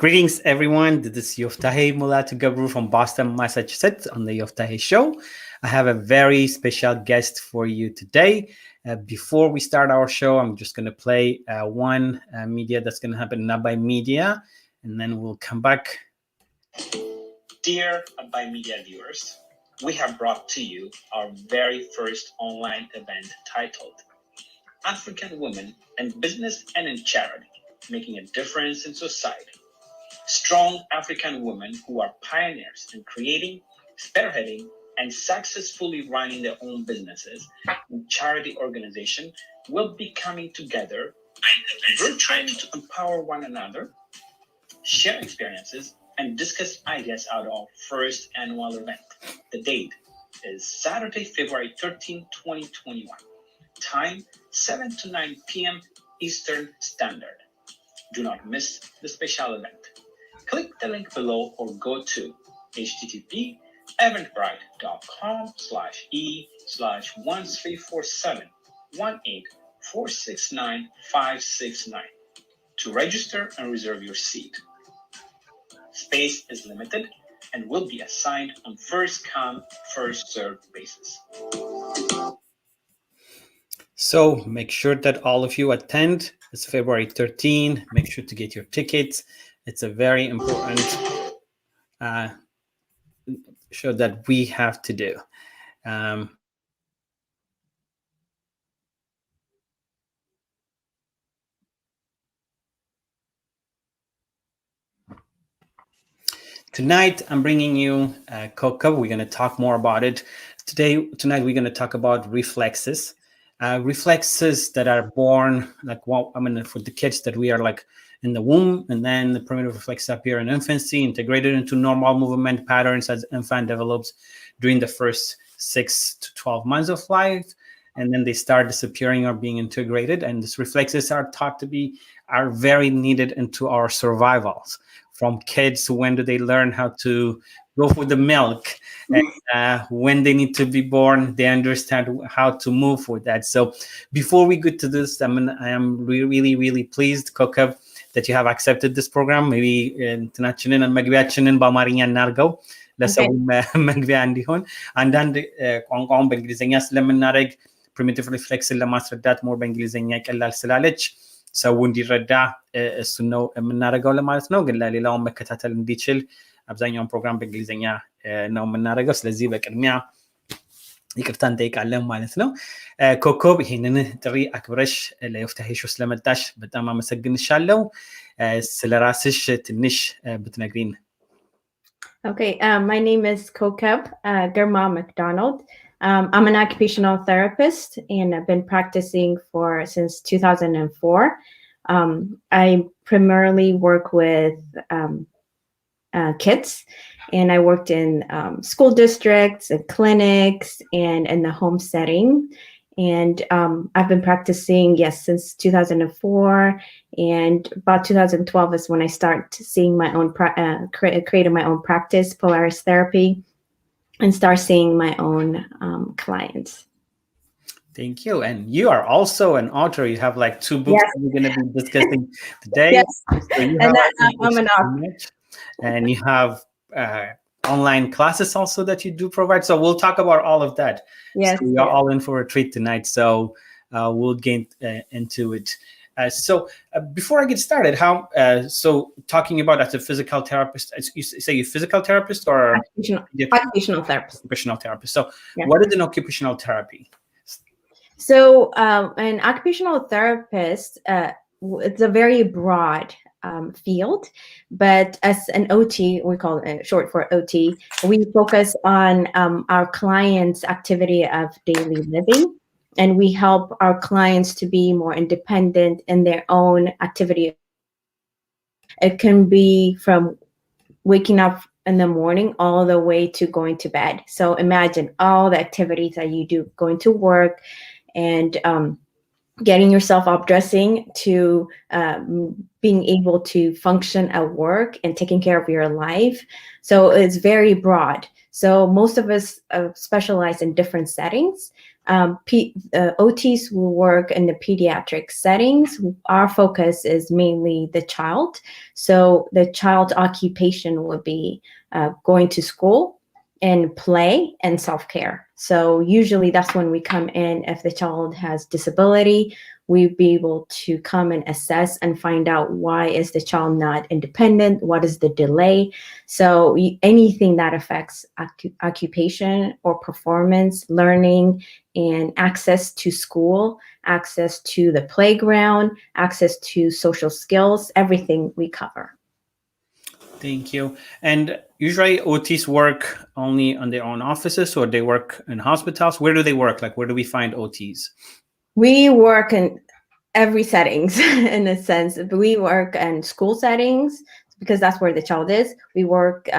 Greetings, everyone. This is Yoftahe Gabru from Boston, Massachusetts on the Yoftahe Show. I have a very special guest for you today. Before we start our show, I'm just going to play one media that's going to happen in by Media, and then we'll come back. Dear by Media viewers, we have brought to you our very first online event titled African Women in Business and in Charity, Making a Difference in Society. Strong African women who are pioneers in creating, spearheading, and successfully running their own businesses and charity organization will be coming together virtually to empower one another, share experiences, and discuss ideas out of our first annual event. The date is Saturday, February 13, 2021. Time 7 to 9 p.m. Eastern Standard. Do not miss the special event. Click the link below or go to http://eventbrite.com/e/1347-18469-569 to register and reserve your seat. Space is limited and will be assigned on first come, first served basis. So make sure that all of you attend. It's February 13. Make sure to get your tickets. It's a very important show that we have to do. Tonight, I'm bringing you Kokeb. We're going to talk more about it. Tonight, we're going to talk about reflexes. Reflexes that are born, for the kids that we are like in the womb, and then the primitive reflexes appear in infancy, integrated into normal movement patterns as infant develops during the first 6 to 12 months of life, and then they start disappearing or being integrated. And these reflexes are thought to are very needed into our survivals. From kids, when do they learn how to go for the milk? And when they need to be born, they understand how to move with that. So before we get to this, I am really, really pleased, Kokeb, that you have accepted this program. Maybe እንትናችንን መግቢያችንን በአማርኛ እናድርገው ለሰው መግቢያ እንዲሆን አንዳንድ ቋንቋውን በእንግሊዝኛ ስለምናደርግ ፕሪሚቲቭ ሪፍሌክስን ለማስረዳት ሞር በእንግሊዝኛ ይቀላል ስላለች ሰው እንዲረዳ እሱን ነው የምናደርገው ለማለት ነው። ግን ለሌላውን መከታተል እንዲችል አብዛኛውን ፕሮግራም በእንግሊዝኛ ነው የምናደርገው። ስለዚህ በቅድሚያ ይቅርታ እንጠይቃለን ማለት ነው። ኮከብ ይሄንን ጥሪ አክብረሽ ለዮፍታሄ ሾው ስለመጣሽ በጣም አመሰግንሻለሁ። ስለ ራስሽ ትንሽ ብትነግሪን። Okay, my name is Kokeb Girma McDonald. I'm an occupational therapist, and I've been practicing since 2004. I primarily work with kids, and I worked in school districts and clinics and in the home setting. And I've been practicing, since 2004. And about 2012 is when I started seeing my own, created my own practice, Polaris Therapy, and start seeing my own clients. Thank you. And you are also an author. You have like 2 books that we're going to be discussing today. Yes, so I'm an author. And you have online classes also that you do provide. So we'll talk about all of that. Yes. So you're all in for a treat tonight. So we'll get into it. So before I get started, so talking about as a physical therapist, you say you're a physical therapist or occupational therapist? Occupational therapist. So what is an occupational therapy? So an occupational therapist, it's a very broad field, but as an OT, we call it short for OT, we focus on our clients' activity of daily living, and we help our clients to be more independent in their own activity. It can be from waking up in the morning all the way to going to bed. So imagine all the activities that you do, going to work and getting yourself up, dressing, to being able to function at work and taking care of your life. So it's very broad. So most of us specialize in different settings, OTs will work in the pediatric settings. Our focus is mainly the child. So the child's occupation would be going to school and play and self-care. So usually that's when we come in. If the child has disability, we'd be able to come and assess and find out why is the child not independent, what is the delay. So anything that affects occupation or performance, learning, and access to school, access to the playground, access to social skills, everything we cover. Thank you. And usually OTs work only on their own offices, or they work in hospitals? Where do they work? Like, where do we find OTs? We work in every settings in a sense. We work in school settings because that's where the child is. We work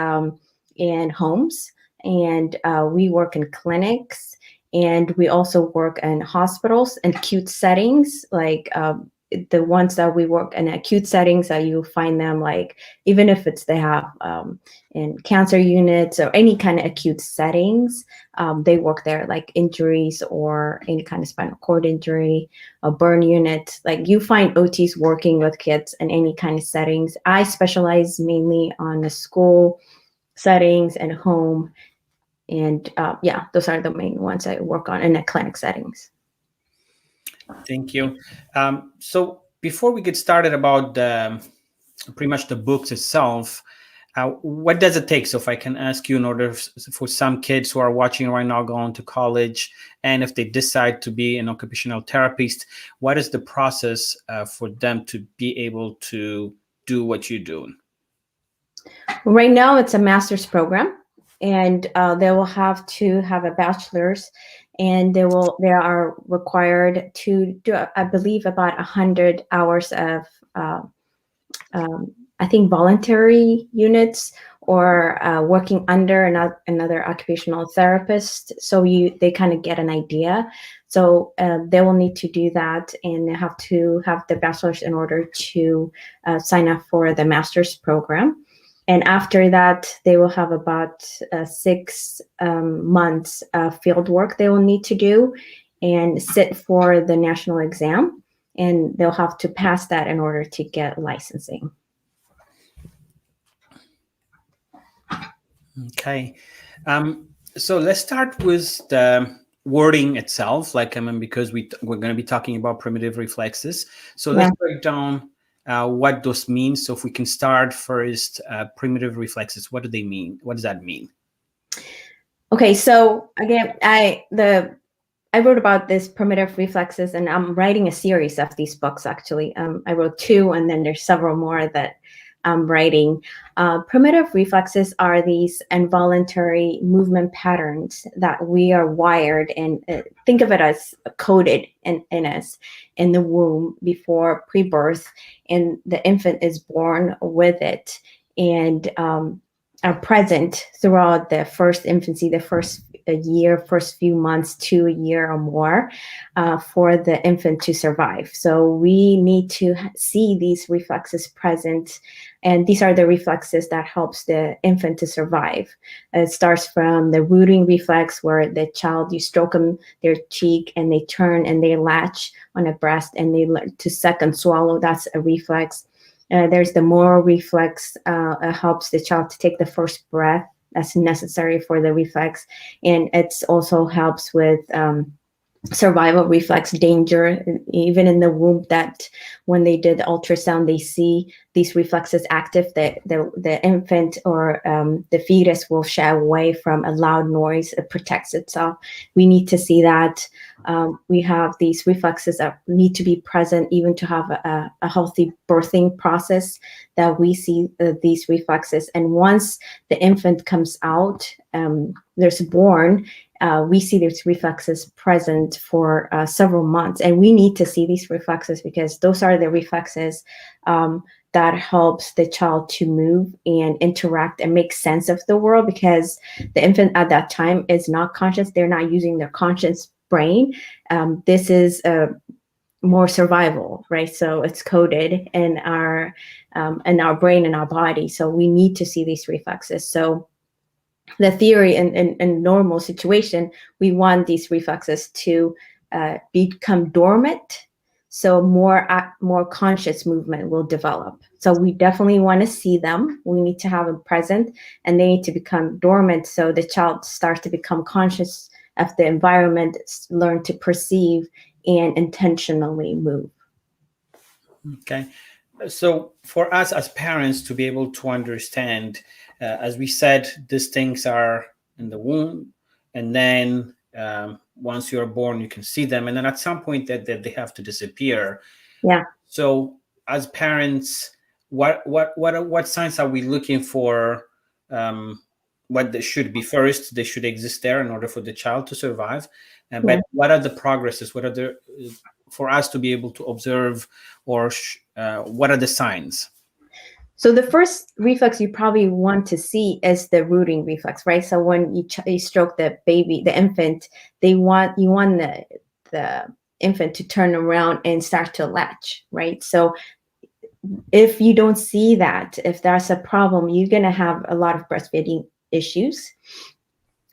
in homes, and we work in clinics, and we also work in hospitals and acute settings, like the ones that we work in acute settings that you find them, like even if it's they have in cancer units or any kind of acute settings, they work there, like injuries or any kind of spinal cord injury, a burn unit. Like you find OTs working with kids in any kind of settings. I specialize mainly on the school settings and home. And yeah, those are the main ones I work on in the clinic settings. Thank you. So before we get started about pretty much the books itself, what does it take? So if I can ask you, in order for some kids who are watching right now going to college, and if they decide to be an occupational therapist, what is the process for them to be able to do what you do? Right now, it's a master's program, and they will have to have a bachelor's, and they are required to do, I believe, about 100 hours of I think voluntary units, or working under another occupational therapist. So they kind of get an idea. So they will need to do that, and they have to have the bachelor's in order to sign up for the master's program. And after that, they will have about 6 months of field work they will need to do and sit for the national exam. And they'll have to pass that in order to get licensing. Okay. So let's start with the wording itself, because we're going to be talking about primitive reflexes. So let's break down what those mean. So if we can start first, primitive reflexes, what do they mean? What does that mean? Okay, so again, I wrote about this primitive reflexes, and I'm writing a series of these books, actually. I wrote 2, and then there's several more that I'm writing. Primitive reflexes are these involuntary movement patterns that we are wired, and think of it as coded in us in the womb before pre-birth, and the infant is born with it, and are present throughout the first infancy, the first year, first few months to a year or more, for the infant to survive. So we need to see these reflexes present, and these are the reflexes that helps the infant to survive. It starts from the rooting reflex, where the child, you stroke them, their cheek, and they turn and they latch on a breast, and they learn to suck and swallow. That's a reflex. There's the moral reflex, helps the child to take the first breath that's necessary for the reflex. And it also helps with survival reflex, danger, even in the womb, that when they did ultrasound, they see these reflexes active, the infant or the fetus will shy away from a loud noise. It protects itself. We need to see that. We have these reflexes that need to be present even to have a healthy birthing process, that we see these reflexes. And once the infant comes out, there's born, we see these reflexes present for several months. And we need to see these reflexes because those are the reflexes that helps the child to move and interact and make sense of the world, because the infant at that time is not conscious. They're not using their conscious brain. This is more survival, right? So it's coded in our brain and our body. So we need to see these reflexes. So the theory in normal situation, we want these reflexes to become dormant, so more conscious movement will develop. So we definitely want to see them. We need to have them present, and they need to become dormant, so the child starts to become conscious of the environment, learn to perceive and intentionally move. Okay. So for us as parents to be able to understand, as we said, these things are in the womb, and then once you're born, you can see them, and then at some point that they have to disappear. Yeah. So as parents, what signs are we looking for? What they should be first? They should exist there in order for the child to survive. But what are the progresses? What are the for us to be able to observe, or what are the signs? So the first reflex you probably want to see is the rooting reflex, right? So when you stroke the baby, the infant, you want the infant to turn around and start to latch, right? So if you don't see that, if that's a problem, you're going to have a lot of breastfeeding issues.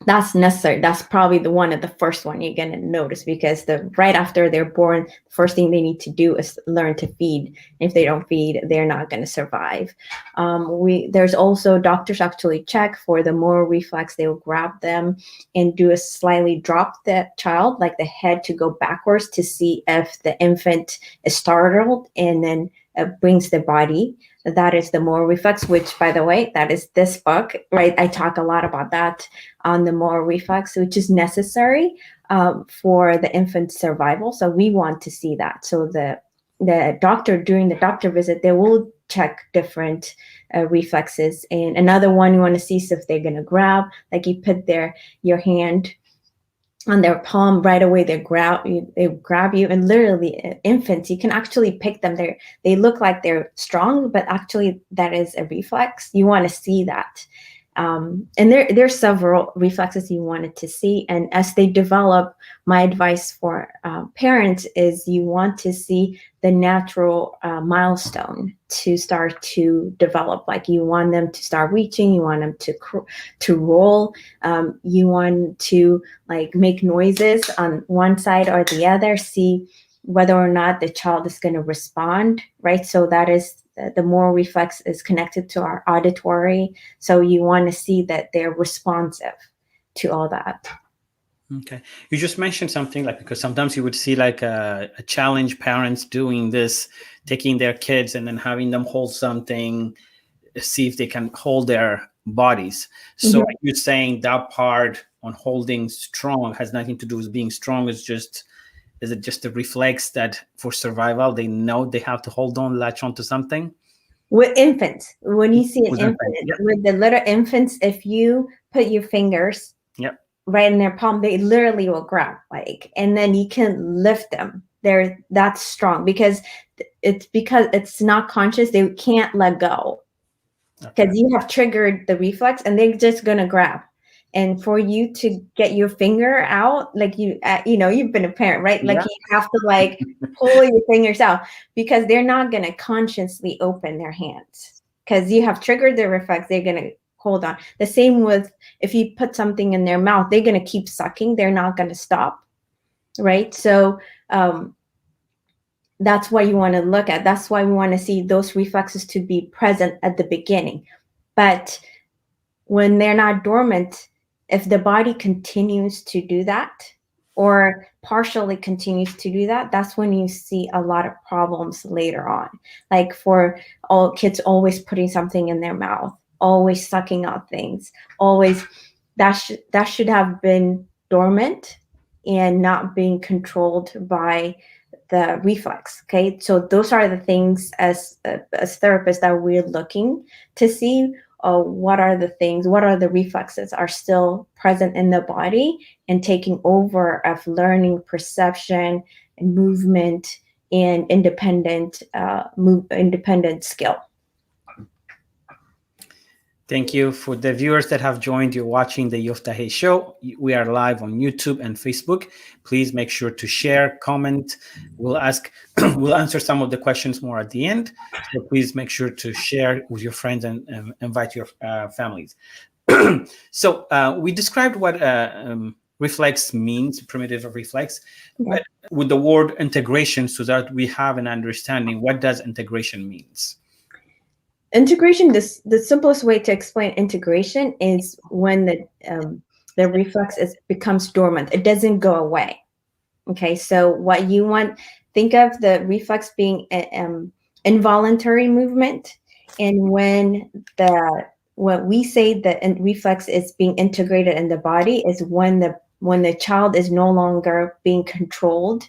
That's necessary. That's probably the first one you're going to notice, because right after they're born, the first thing they need to do is learn to feed. If they don't feed, they're not going to survive. There's also doctors actually check for the motor reflex. They will grab them and do a slightly drop the child, like the head to go backwards, to see if the infant is startled, and then brings the body. That is the motor reflex, which, by the way, that is this book, right? I talk a lot about that on the motor reflex, which is necessary for the infant's survival. So we want to see that. So the doctor, during the doctor visit, they will check different reflexes. And another one you want to see is if they're going to grab, like you put your hand on their palm, right away they grab you, and literally infants, you can actually pick them. They look like they're strong, but actually that is a reflex. You want to see that. And there's several reflexes you wanted to see. And as they develop, my advice for parents is you want to see the natural milestone to start to develop. Like you want them to start reaching, you want them to roll, you want to like make noises on one side or the other, see whether or not the child is going to respond, right? So that is the motor reflex is connected to our auditory. So you want to see that they're responsive to all that. Okay. You just mentioned something, like, because sometimes you would see like a challenge parents doing this, taking their kids and then having them hold something, see if they can hold their bodies. So you're saying that part on holding strong has nothing to do with being strong. Is it just a reflex that for survival, they know they have to hold on, latch onto something? With infants, when you see an infant, with the little infants, if you put your fingers right in their palm, they literally will grab, and then you can lift them. That's strong, because it's not conscious. They can't let go, because you have triggered the reflex, and they're just gonna grab. And for you to get your finger out, like you've been a parent, right? Like you have to pull your fingers out, because they're not going to consciously open their hands, because you have triggered the reflex. They're going to hold on. The same with if you put something in their mouth, they're going to keep sucking. They're not going to stop, right? So that's what you want to look at. That's why we want to see those reflexes to be present at the beginning. But when they're not dormant, if the body continues to do that, or partially continues to do that, that's when you see a lot of problems later on. Like for all kids always putting something in their mouth, always sucking out things, always, that should have been dormant and not being controlled by the reflex. Okay, so those are the things as therapists that we're looking to see. What are the reflexes are still present in the body and taking over of learning, perception, and movement, and independent skill. Thank you. For the viewers that have joined, you're watching the Yoftahe Show. We are live on YouTube and Facebook. Please make sure to share, comment. We'll answer some of the questions more at the end. So please make sure to share with your friends and invite your families. So we described what reflex means, primitive reflex, but with the word integration, so that we have an understanding, what does integration means? Integration, the simplest way to explain integration is when the reflex becomes dormant. It doesn't go away. Okay, so what you want, think of the reflex being involuntary movement, and when we say the reflex is being integrated in the body is when the child is no longer being controlled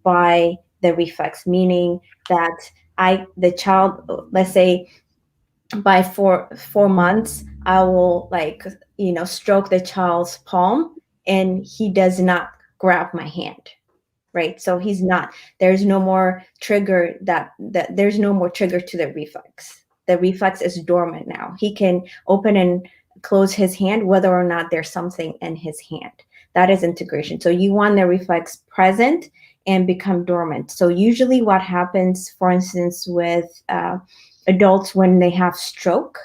by the reflex, meaning that the child, let's say by 4 months, I will stroke the child's palm and he does not grab my hand. Right. So there's no more trigger there's no more trigger to the reflex. The reflex is dormant now. He can open and close his hand whether or not there's something in his hand. That is integration. So you want the reflex present and become dormant. So usually what happens, for instance, with adults when they have stroke,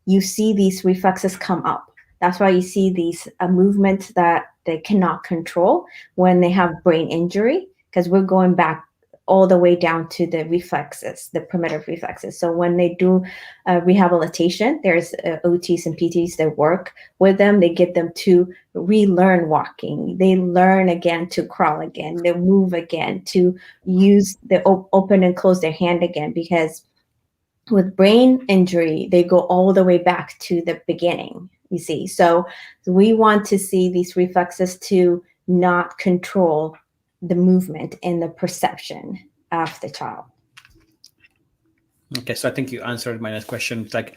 you see these reflexes come up. That's why you see these movements that they cannot control when they have brain injury, because we're going back all the way down to the reflexes, the primitive reflexes. So when they do rehabilitation, there's OTs and PTs that work with them. They get them to relearn walking. They learn again to crawl again. They move again, to use the open and close their hand again, because with brain injury, they go all the way back to the beginning, you see. So we want to see these reflexes to not control the movement and the perception of the child. Okay, so I think you answered my next question. It's like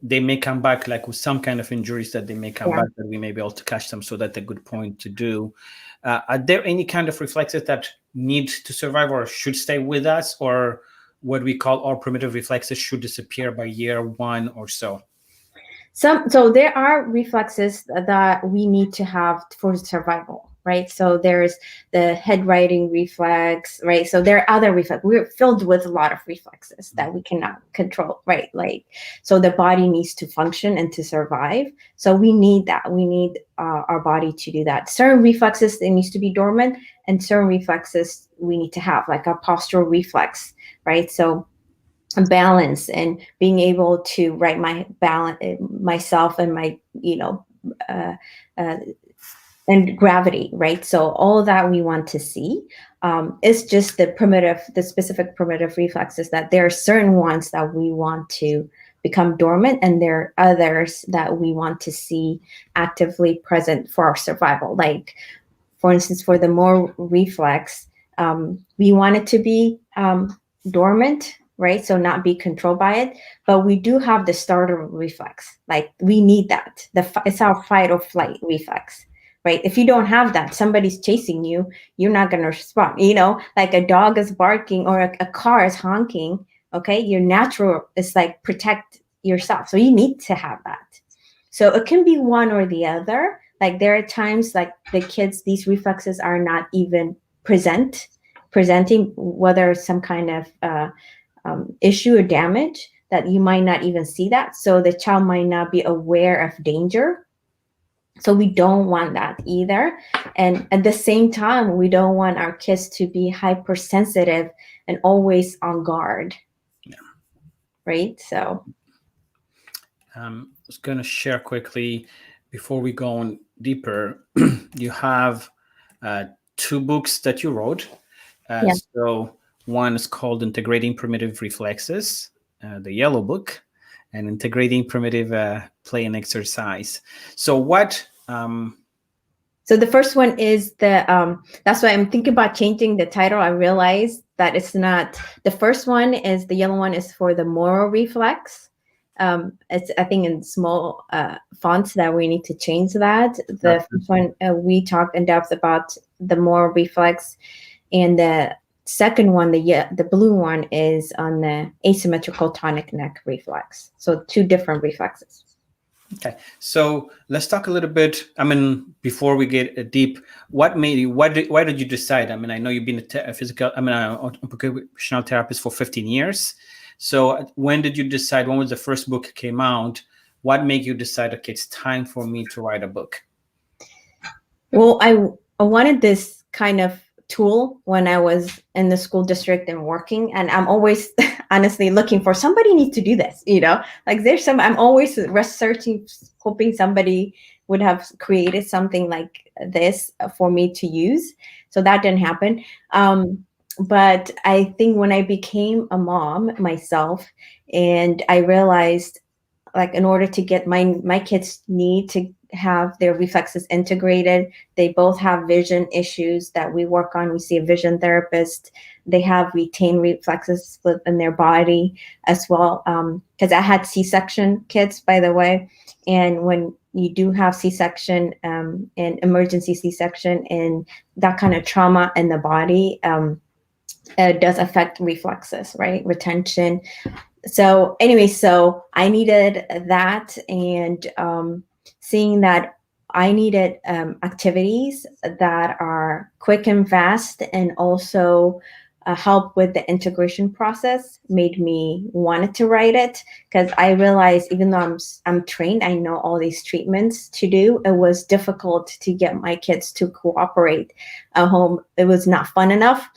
they may come back like with some kind of injuries that they may come back, that we may be able to catch them. So that's a good point to do. Are there any kind of reflexes that need to survive or should stay with us, or what we call our primitive reflexes should disappear by year 1 or so? So there are reflexes that we need to have for survival, right? So there's the head writing reflex, right? So there are other reflexes. We're filled with a lot of reflexes that we cannot control, right? So the body needs to function and to survive. So we need that. We need our body to do that. Certain reflexes, they need to be dormant, and certain reflexes we need to have, like a postural reflex, right? So balance and being able to write my balance myself and my and gravity, right? So all of that we want to see. It's just the specific primitive reflexes, that there are certain ones that we want to become dormant, and there are others that we want to see actively present for our survival. Like, for instance, for the more reflex, we want it to be dormant, right? So not be controlled by it, but we do have the starter reflex. Like, we need that. It's our fight or flight reflex, right? If you don't have that, somebody's chasing you, you're not going to respond. Like a dog is barking or a car is honking. Okay, your natural is like protect yourself. So you need to have that. So it can be one or the other. Like, there are times like the kids, these reflexes are not even presenting, whether some kind of issue or damage, that you might not even see that. So the child might not be aware of danger. So we don't want that either. And at the same time, we don't want our kids to be hypersensitive and always on guard. Yeah. Right? So I was going to share quickly before we go on deeper. You have 2 books that you wrote. So one is called Integrating Primitive Reflexes, the yellow book, and Integrating Primitive Play and Exercise. So what? So the first one is that's why I'm thinking about changing the title. I realized that it's not, the first one is, the yellow one is for the moral reflex. It's, I think, in small fonts that we need to change that. The first one, we talked in depth about the moral reflex, and the second one, the blue one, is on the asymmetrical tonic neck reflex. So 2 different reflexes. Okay, so let's talk a little bit. I mean, before we get deep, what made you? Why did you decide? I mean, I know you've been an occupational therapist for 15 years. So when did you decide? When was the first book came out? what made you decide, okay, it's time for me to write a book? Well, I wanted this kind of tool when I was in the school district and working, and I'm always honestly looking for somebody needs to do this, like I'm always researching, hoping somebody would have created something like this for me to use. So that didn't happen. But I think when I became a mom myself, and I realized, like, in order to get my kids need to have their reflexes integrated. They both have vision issues that we work on. We see a vision therapist. They have retained reflexes split in their body as well. Because I had C-section kids, by the way. And when you do have C-section and emergency C-section and that kind of trauma in the body, it does affect reflexes, right? Retention. So anyway, so I needed that, and seeing that I needed activities that are quick and fast, and also help with the integration process made me wanted to write it, because I realized even though I'm trained, I know all these treatments to do, it was difficult to get my kids to cooperate at home. It was not fun enough.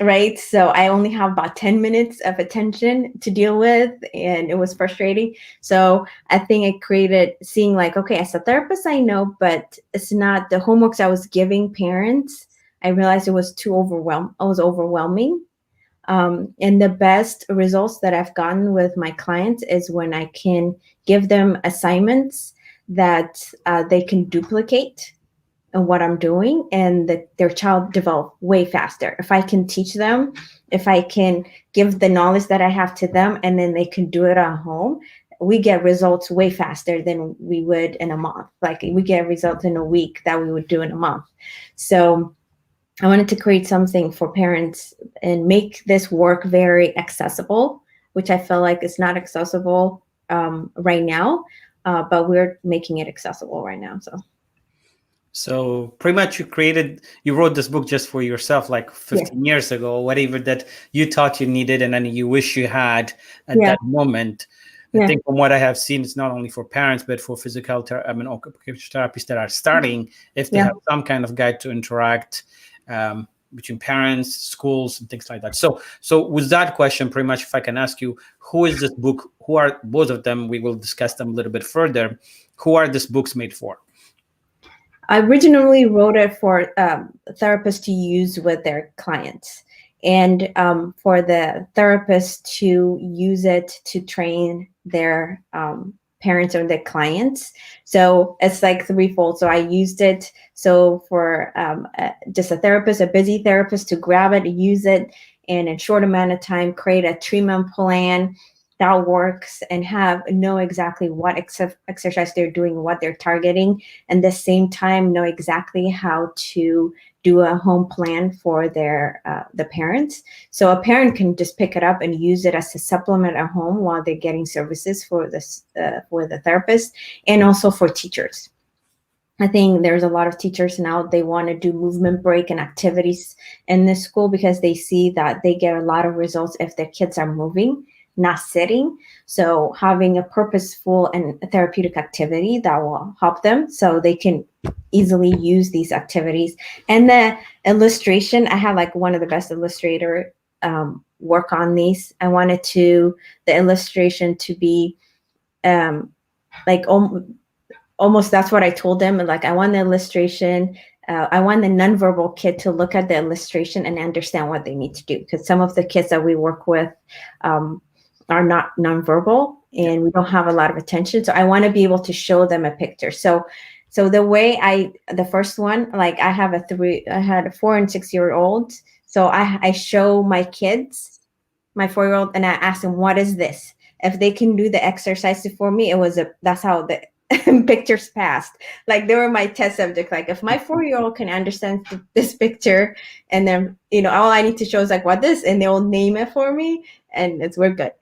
Right. So I only have about 10 minutes of attention to deal with, and it was frustrating. So I think it created seeing like, okay, as a therapist, I know, but it's not the homeworks I was giving parents. I realized it was overwhelming. And the best results that I've gotten with my clients is when I can give them assignments that they can duplicate and what I'm doing, and their child develop way faster. If I can teach them, if I can give the knowledge that I have to them, and then they can do it at home, we get results way faster than we would in a month. Like we get results in a week that we would do in a month. So I wanted to create something for parents and make this work very accessible, which I feel like is not accessible right now, but we're making it accessible right now. So pretty much you wrote this book just for yourself, like 15 years ago, whatever that you thought you needed and then you wish you had at that moment. I think from what I have seen, it's not only for parents, but for occupational therapists that are starting, if they have some kind of guide to interact between parents, schools, and things like that. So with that question, pretty much, if I can ask you, who is this book? Who are both of them? We will discuss them a little bit further. Who are these books made for? I originally wrote it for therapists to use with their clients, and for the therapists to use it to train their parents or their clients. So it's like threefold. So I used it for just a busy therapist to grab it, use it, and in a short amount of time create a treatment plan that works and know exactly what exercise they're doing, what they're targeting, and at the same time know exactly how to do a home plan for the parents. So a parent can just pick it up and use it as a supplement at home while they're getting services for the therapist, and also for teachers. I think there's a lot of teachers now, they want to do movement break and activities in the school because they see that they get a lot of results if their kids are moving, not sitting. So having a purposeful and a therapeutic activity that will help them so they can easily use these activities. And the illustration, I had like one of the best illustrator work on these. I wanted the illustration to be like almost, that's what I told them. Like, I want the illustration. I want the nonverbal kid to look at the illustration and understand what they need to do. Because some of the kids that we work with are not nonverbal and we don't have a lot of attention. So I want to be able to show them a picture. So the way the first one, like I had a 4 and 6 year old. So I show my kids, my 4-year-old, and I ask them, what is this? If they can do the exercise for me, that's how the pictures passed. Like they were my test subject. Like if my 4-year-old can understand this picture, and then all I need to show is like what this, and they'll name it for me, and we're good.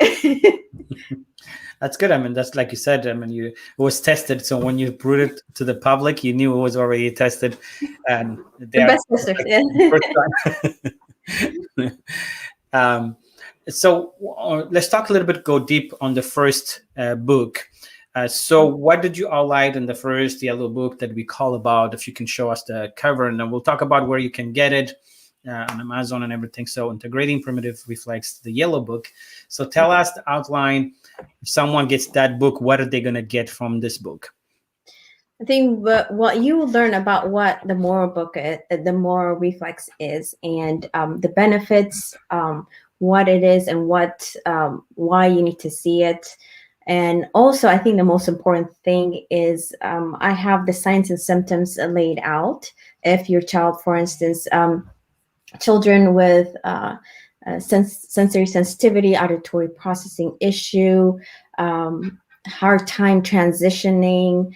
That's good. I mean, that's like you said. I mean, it was tested. So when you brought it to the public, you knew it was already tested, and the best testers. So let's talk a little bit. Go deep on the first book. So what did you highlight in the first yellow book that we call about? If you can show us the cover, and then we'll talk about where you can get it on Amazon and everything. So integrating primitive reflex, the yellow book. So tell us the outline. If someone gets that book, what are they going to get from this book? I think what you learn about what the moral book is, the moral reflex is, and the benefits, what it is, and what why you need to see it. And also, I think the most important thing is I have the signs and symptoms laid out. If your child, for instance, children with sensory sensitivity, auditory processing issue, hard time transitioning,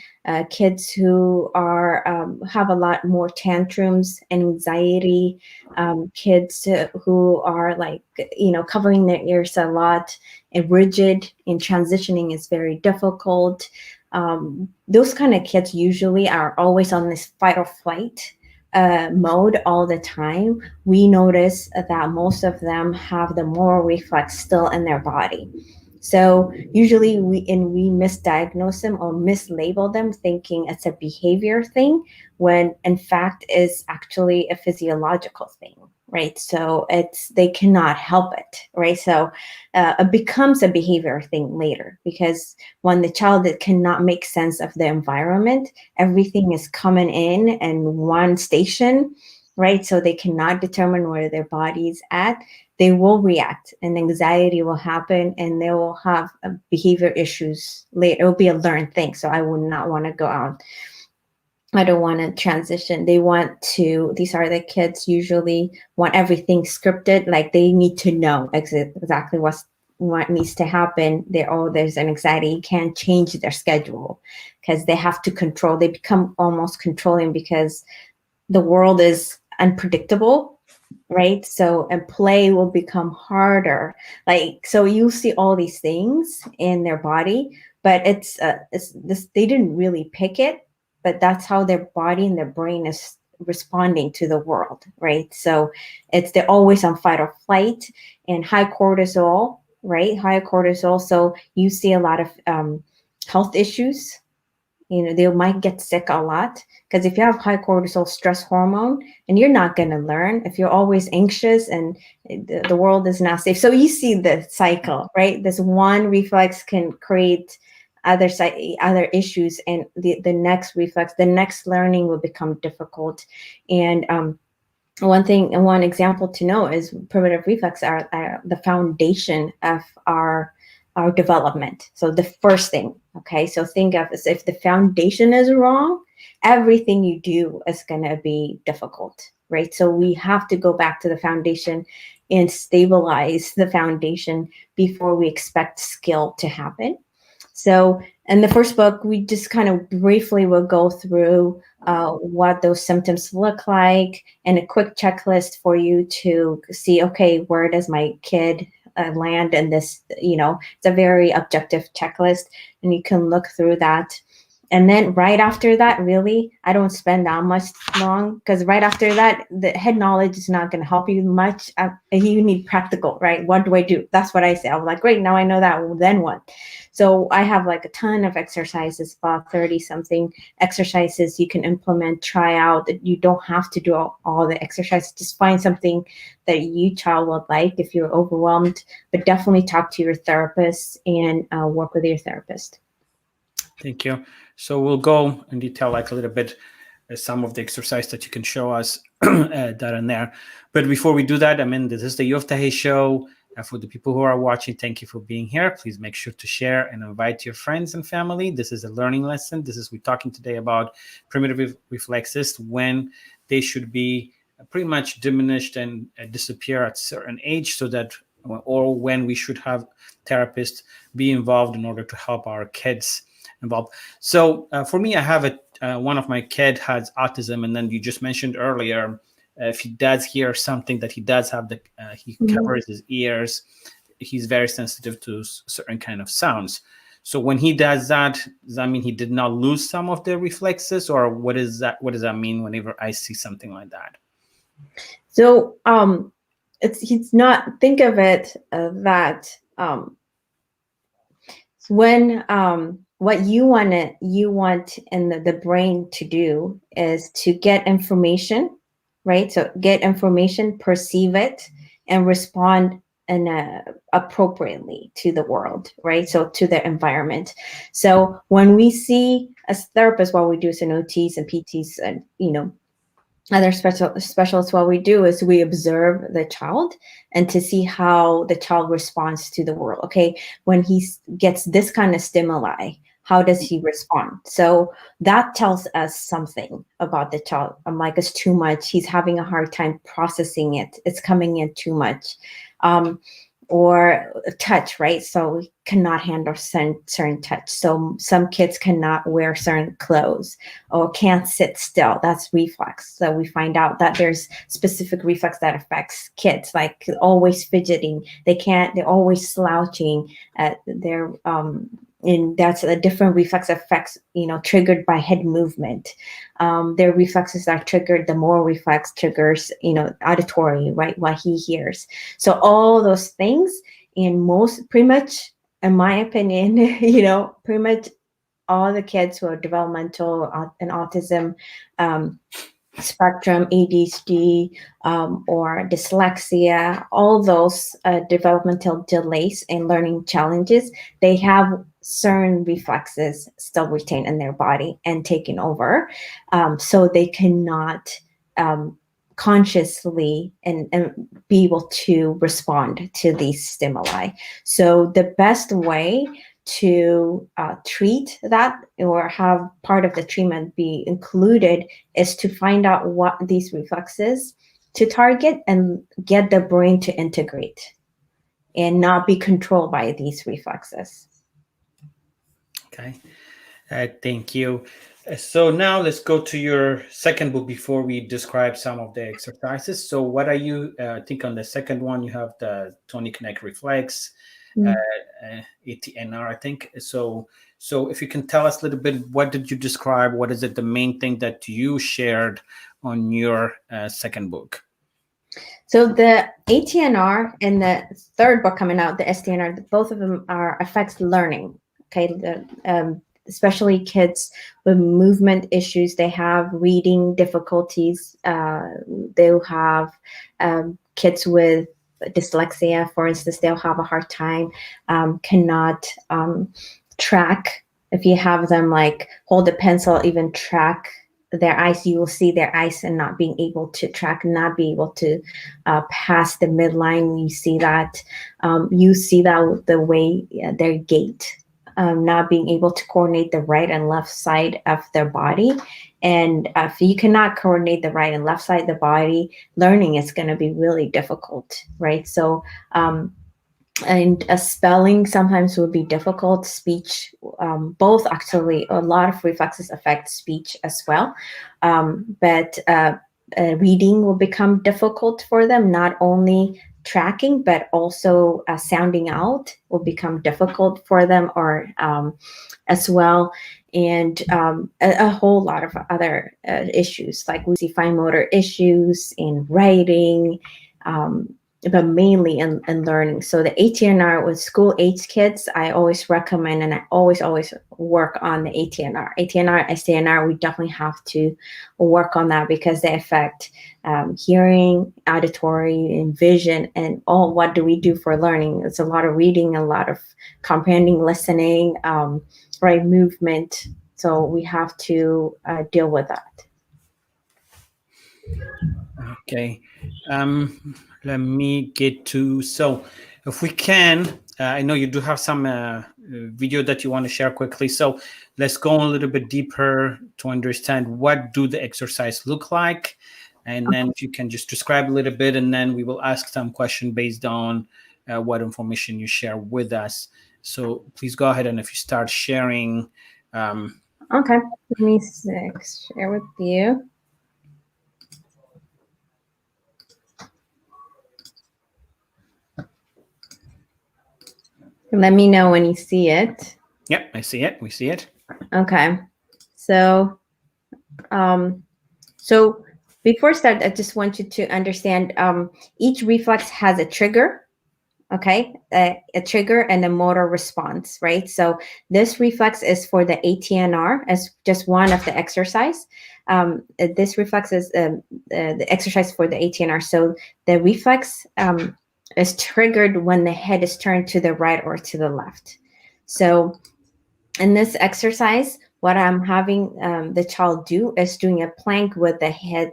kids who are have a lot more tantrums and anxiety, kids who are like, covering their ears a lot and rigid, and transitioning is very difficult. Those kind of kids usually are always on this fight or flight mode all the time. We notice that most of them have the moral reflex still in their body. So usually we misdiagnose them or mislabel them, thinking it's a behavior thing, when in fact is actually a physiological thing, right? So they cannot help it, right? So it becomes a behavior thing later, because when the child cannot make sense of the environment, everything is coming in one station, right? So they cannot determine where their body is at. They will react, and anxiety will happen, and they will have behavior issues later. It will be a learned thing. So I would not want to go out. I don't want to transition. These are the kids usually want everything scripted. Like they need to know exactly what needs to happen. There's an anxiety. You can't change their schedule because they have to control. They become almost controlling because the world is unpredictable, right? So, and play will become harder. So you see all these things in their body, but it's this, they didn't really pick it, but that's how their body and their brain is responding to the world, right? So they're always on fight or flight, and high cortisol, right? High cortisol. So you see a lot of health issues. They might get sick a lot, because if you have high cortisol, stress hormone, and you're not going to learn if you're always anxious and the world is not safe. So you see the cycle, right? This one reflex can create other issues, and the next reflex, the next learning will become difficult. And one example to know is primitive reflex are the foundation of our development. So the first thing, okay, so think of as if the foundation is wrong, everything you do is going to be difficult, right? So we have to go back to the foundation and stabilize the foundation before we expect skill to happen. So in the first book, we just kind of briefly will go through what those symptoms look like, and a quick checklist for you to see, okay, where does my kid land in this? It's a very objective checklist, and you can look through that. And then right after that, really, I don't spend that much long, because right after that, the head knowledge is not going to help you much. You need practical, right? What do I do? That's what I say. I was like, great, now I know that. Well, then what? So I have like a ton of exercises, about 30 something exercises you can implement, try out. You don't have to do all the exercises. Just find something that you child would like if you're overwhelmed, but definitely talk to your therapist and work with your therapist. Thank you. So we'll go in detail, like a little bit, some of the exercise that you can show us that and there. But before we do that, this is the Yoftahe Show. For the people who are watching, thank you for being here. Please make sure to share and invite your friends and family. This is a learning lesson. We're talking today about primitive reflexes, when they should be pretty much diminished and disappear at a certain age, so that, or when we should have therapists be involved in order to help our kids involved. So for me, I have one of my kids has autism, and then you just mentioned earlier, if he does hear something that he does have he covers his ears, he's very sensitive to certain kind of sounds. So when he does that, does that mean he did not lose some of the reflexes, or what is that? What does that mean whenever I see something like that? So he's not, think of it that when what you want in the brain to do is to get information, right? So get information, perceive it, and respond appropriately to the world, right? So to the environment. So when we see as therapists, what we do as an OTs and PTs and other specialists, what we do is we observe the child and to see how the child responds to the world. Okay, when he gets this kind of stimuli, how does he respond? So that tells us something about the child. I'm like, it's too much. He's having a hard time processing it. It's coming in too much. Or touch, right? So we cannot handle certain touch. So some kids cannot wear certain clothes or can't sit still. That's reflex. So we find out that there's specific reflex that affects kids, like always fidgeting. They're always slouching. And that's a different reflex effects, triggered by head movement. Their reflexes are triggered. The motor reflex triggers, auditory, right? What he hears. So all those things, pretty much, in my opinion, pretty much all the kids who are developmental and autism spectrum, ADHD, or dyslexia, all those developmental delays and learning challenges, they have certain reflexes still retained in their body and taken over. So they cannot consciously and be able to respond to these stimuli. So the best way to treat that or have part of the treatment be included is to find out what these reflexes to target and get the brain to integrate and not be controlled by these reflexes. Okay, thank you. So now let's go to your second book before we describe some of the exercises. So what are you, I think on the second one, you have the Tony Connect Reflex, ATNR, I think. So if you can tell us a little bit, what did you describe? What is it, the main thing that you shared on your second book? So the ATNR and the third book coming out, the STNR, both of them affects learning. Okay, especially kids with movement issues. They have reading difficulties. They'll have kids with dyslexia, for instance. They'll have a hard time, cannot track. If you have them like hold a pencil, even track their eyes, you will see their eyes and not being able to track, not be able to pass the midline. You see that with the way their gait, not being able to coordinate the right and left side of their body. And if you cannot coordinate the right and left side of the body, learning is going to be really difficult, right? So and spelling sometimes will be difficult. Speech, both actually, a lot of reflexes affect speech as well. But reading will become difficult for them. Not only tracking, but also sounding out will become difficult for them, or as well. And a whole lot of other issues, like we see fine motor issues in writing, but mainly in learning. So the ATNR with school age kids, I always recommend, and I always work on the ATNR. ATNR, STNR, we definitely have to work on that because they affect hearing, auditory, and vision, and all. What do we do for learning? It's a lot of reading, a lot of comprehending, listening, right, movement. So we have to deal with that. Okay. Let me get to, so if we can, I know you do have some video that you want to share quickly. So let's go a little bit deeper to understand what do the exercise look like. And then if you can just describe a little bit, and then we will ask some question based on what information you share with us. So please go ahead, and if you start sharing. Okay, let me share with you. Let me know when you see it. Yep, I see it. We see it. Okay. So, so before start, I just want you to understand each reflex has a trigger, okay, a trigger and a motor response, right? So this reflex is for the ATNR as just one of the exercise. This reflex is the exercise for the ATNR. So the reflex is triggered when the head is turned to the right or to the left. So in this exercise, what I'm having the child do is doing a plank with the head,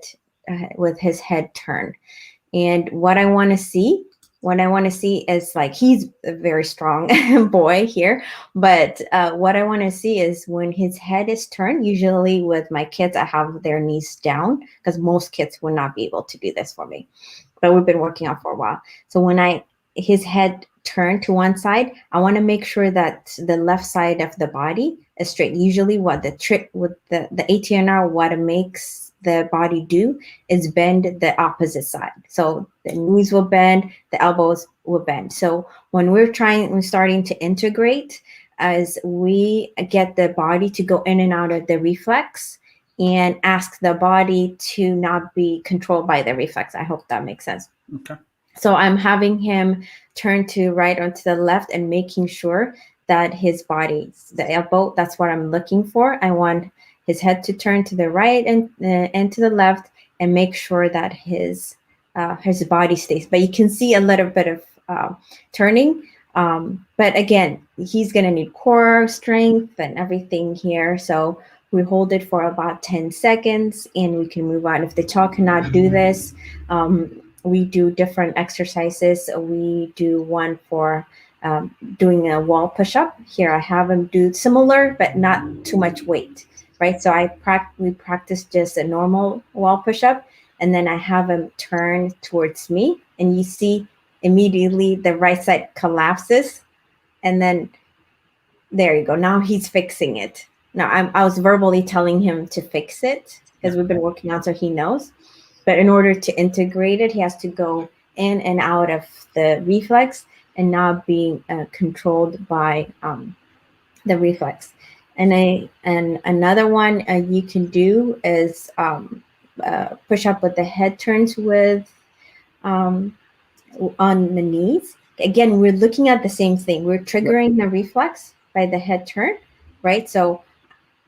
with his head turned. And what I want to see is, like, he's a very strong boy here, but what I want to see is when his head is turned. Usually with my kids, I have their knees down because most kids would not be able to do this for me, but we've been working on for a while. So when his head turned to one side, I want to make sure that the left side of the body is straight. Usually what the trick with the ATNR, what it makes the body do is bend the opposite side. So the knees will bend, the elbows will bend. So when we're starting to integrate, as we get the body to go in and out of the reflex and ask the body to not be controlled by the reflex. I hope that makes sense. Okay. So I'm having him turn to right or to the left and making sure that his body, the elbow, that's what I'm looking for. I want his head to turn to the right and to the left, and make sure that his body stays. But you can see a little bit of turning. But again, he's going to need core strength and everything here. So we hold it for about 10 seconds and we can move on. If the child cannot do this, we do different exercises. We do one for doing a wall push-up. Here I have him do similar, but not too much weight, right? So we practice just a normal wall push-up, and then I have him turn towards me, and you see immediately the right side collapses, and then there you go. Now he's fixing it. Now I was verbally telling him to fix it because we've been working on, so he knows. But in order to integrate it, he has to go in and out of the reflex and not being controlled by the reflex. And another one you can do is push up with the head turns with on the knees. Again, we're looking at the same thing. We're triggering the reflex by the head turn, right? So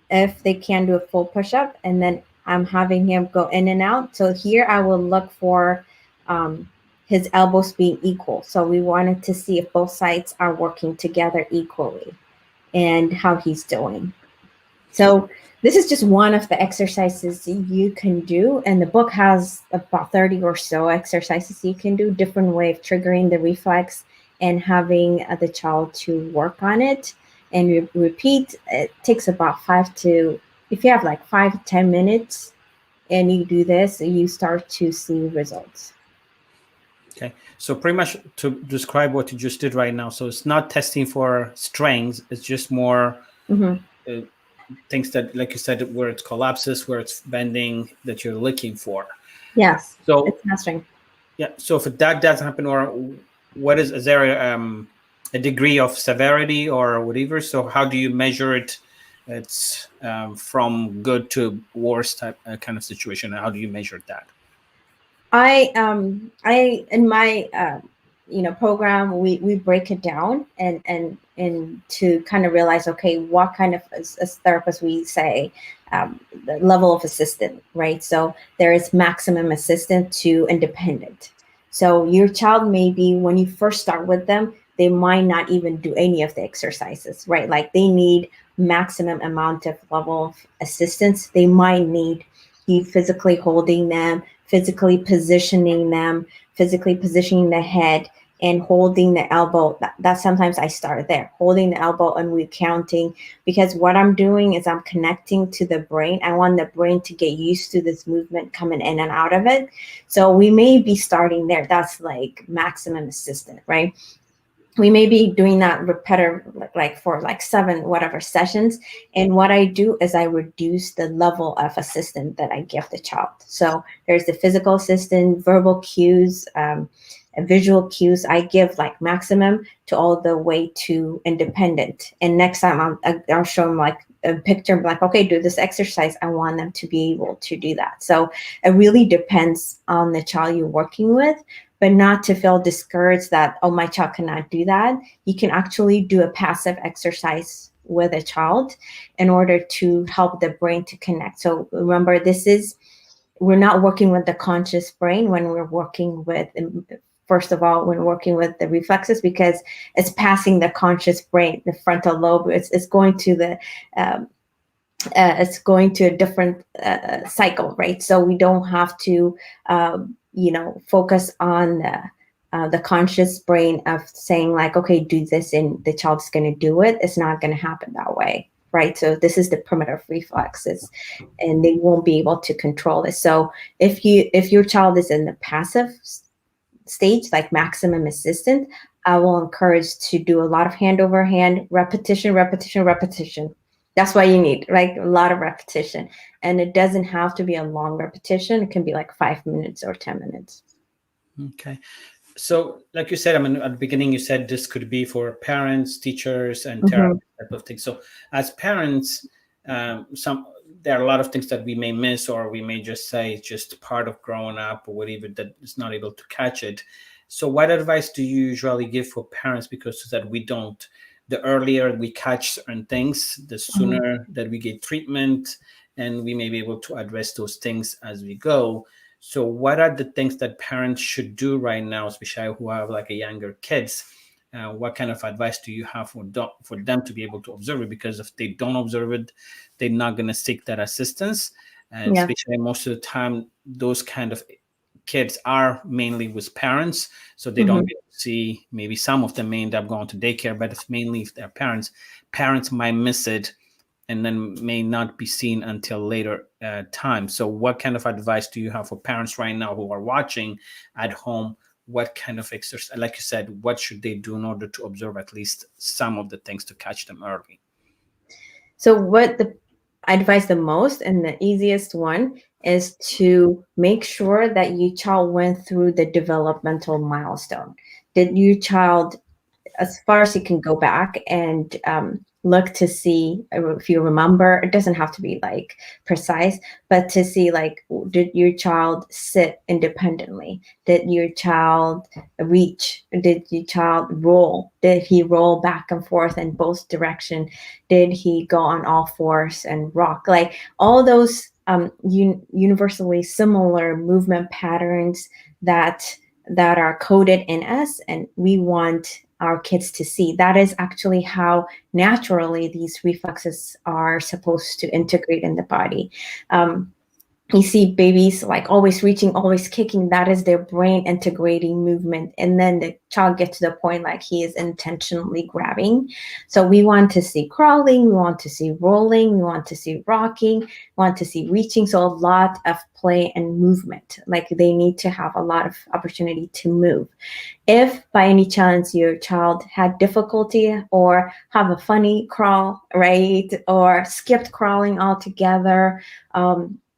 if they can do a full push up, and then I'm having him go in and out. So here I will look for his elbows being equal. So we wanted to see if both sides are working together equally and how he's doing. So this is just one of the exercises you can do. And the book has about 30 or so exercises you can do, different way of triggering the reflex and having the child to work on it and repeat. It takes about if you have like 5 to 10 minutes and you do this, you start to see results. Okay, so pretty much to describe what you just did right now, so it's not testing for strength, it's just more things that, like you said, where it collapses, where it's bending, that you're looking for. Yes, so it's not strength. Yeah, so if that doesn't happen, or what is there a degree of severity or whatever? So how do you measure it? It's from good to worse type kind of situation. How do you measure that? I in my program, we break it down and to kind of realize, okay, what kind of as therapists we say the level of assistant, right? So there is maximum assistant to independent. So your child, maybe when you first start with them, they might not even do any of the exercises, right? Like they need maximum amount of level of assistance. They might need you physically holding them, physically positioning them, physically positioning the head, and holding the elbow. That sometimes I start there, holding the elbow and we're counting, because what I'm doing is I'm connecting to the brain. I want the brain to get used to this movement coming in and out of it. So we may be starting there. That's like maximum assistant, right? We may be doing that repetitive, like for like 7 whatever sessions. And what I do is I reduce the level of assistance that I give the child. So there's the physical assistant, verbal cues, visual cues. I give like maximum to all the way to independent. And next time I'll show them like a picture, like, okay, do this exercise. I want them to be able to do that. So it really depends on the child you're working with. but not to feel discouraged that, oh, my child cannot do that. You can actually do a passive exercise with a child in order to help the brain to connect. So remember, we're not working with the conscious brain when we're working with, first of all, when working with the reflexes, because it's passing the conscious brain, the frontal lobe. It's going to the it's going to a different cycle, right? So we don't have to, focus on the conscious brain of saying like, okay, do this, and the child's going to do it. It's not going to happen that way, right? So this is the primitive reflexes, and they won't be able to control it. So if your child is in the passive stage, like maximum assistant, I will encourage to do a lot of hand over hand, repetition, repetition, repetition. That's why you need like a lot of repetition. And it doesn't have to be a long repetition. It can be like 5 minutes or 10 minutes. Okay. So like you said, I mean, at the beginning, you said this could be for parents, teachers, and therapists, type of thing. So as parents, there are a lot of things that we may miss, or we may just say it's just part of growing up, or whatever, that is not able to catch it. So what advice do you usually give for parents? Because so that the earlier we catch certain things, the sooner that we get treatment, and we may be able to address those things as we go. So what are the things that parents should do right now, especially who have like a younger kids? What kind of advice do you have for them to be able to observe it? Because if they don't observe it, they're not going to seek that assistance. And especially most of the time, those kind of kids are mainly with parents, so they don't get to see. Maybe some of them may end up going to daycare, but it's mainly if they're parents might miss it, and then may not be seen until later time. So what kind of advice do you have for parents right now who are watching at home? What kind of exercise, like you said, what should they do in order to observe at least some of the things to catch them early? So what I advise the most, and the easiest one, is to make sure that your child went through the developmental milestone. Did your child, as far as you can go back and look to see if you remember, it doesn't have to be like precise, but to see like, did your child sit independently? Did your child reach? Did your child roll? Did he roll back and forth in both directions? Did he go on all fours and rock? Like all those universally similar movement patterns that are coded in us, and we want our kids to see. That is actually how naturally these reflexes are supposed to integrate in the body. You see babies like always reaching, always kicking. That is their brain integrating movement. And then the child gets to the point like he is intentionally grabbing. So we want to see crawling, we want to see rolling, we want to see rocking, we want to see reaching. So a lot of play and movement. Like they need to have a lot of opportunity to move. If by any chance your child had difficulty or have a funny crawl, right, or skipped crawling altogether,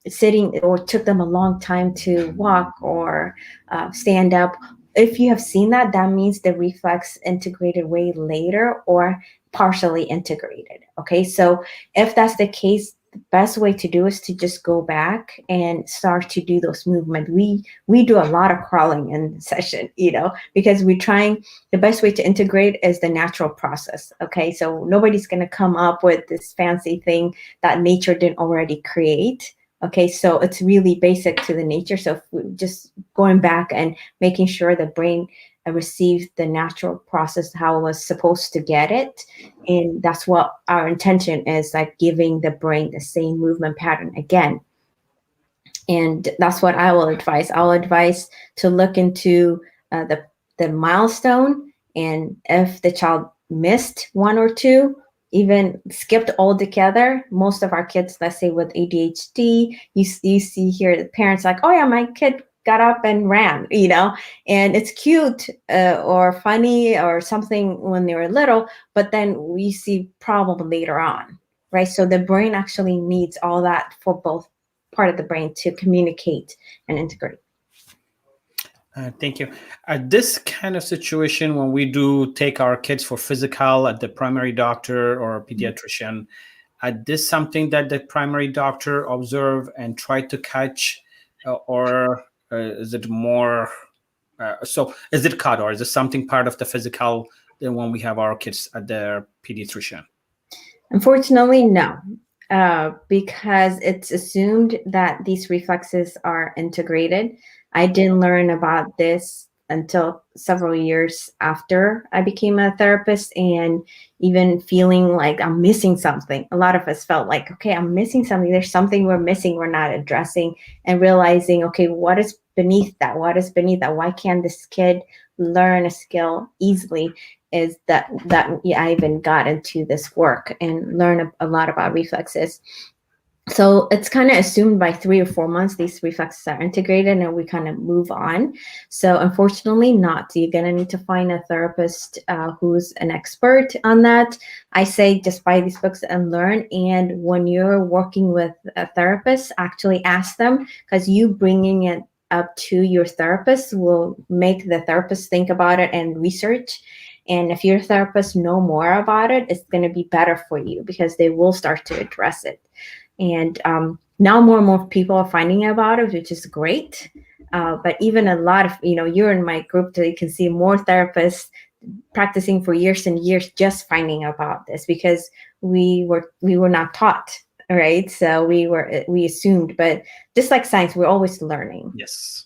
sitting, or took them a long time to walk or stand up, if you have seen that, that means the reflex integrated way later or partially integrated. Okay, so if that's the case, the best way to do is to just go back and start to do those movements. We do a lot of crawling in session, because we're trying. The best way to integrate is the natural process. Okay, so nobody's going to come up with this fancy thing that nature didn't already create. Okay, so it's really basic to the nature. So if we're just going back and making sure the brain receives the natural process how it was supposed to get it, and that's what our intention is, like giving the brain the same movement pattern again. And that's what I will advise. I'll advise to look into the milestone, and if the child missed one or two, even skipped altogether. Most of our kids, let's say with ADHD, you see here the parents like, oh yeah, my kid got up and ran, and it's cute or funny or something when they were little, but then we see problem later on, right? So the brain actually needs all that for both part of the brain to communicate and integrate. Thank you. This kind of situation, when we do take our kids for physical at the primary doctor or pediatrician, this something that the primary doctor observe and try to catch, or is it more So is it cut, or is it something part of the physical when we have our kids at their pediatrician? Unfortunately, no, because it's assumed that these reflexes are integrated. I didn't learn about this until several years after I became a therapist, and even feeling like I'm missing something. A lot of us felt like, okay, I'm missing something. There's something we're missing, we're not addressing, and realizing, okay, what is beneath that? What is beneath that? Why can't this kid learn a skill easily? Is that I even got into this work and learn a lot about reflexes. So it's kind of assumed by 3 or 4 months these reflexes are integrated and we kind of move on. So unfortunately not. So you're going to need to find a therapist who's an expert on that. I say just buy these books and learn. And when you're working with a therapist, actually ask them, because you bringing it up to your therapist will make the therapist think about it and research. And if your therapist know more about it, it's going to be better for you because they will start to address it. And now more and more people are finding about it, which is great. But even a lot of, you're in my group, so you can see more therapists practicing for years and years just finding about this, because we were not taught, right? So we assumed, but just like science, we're always learning. Yes.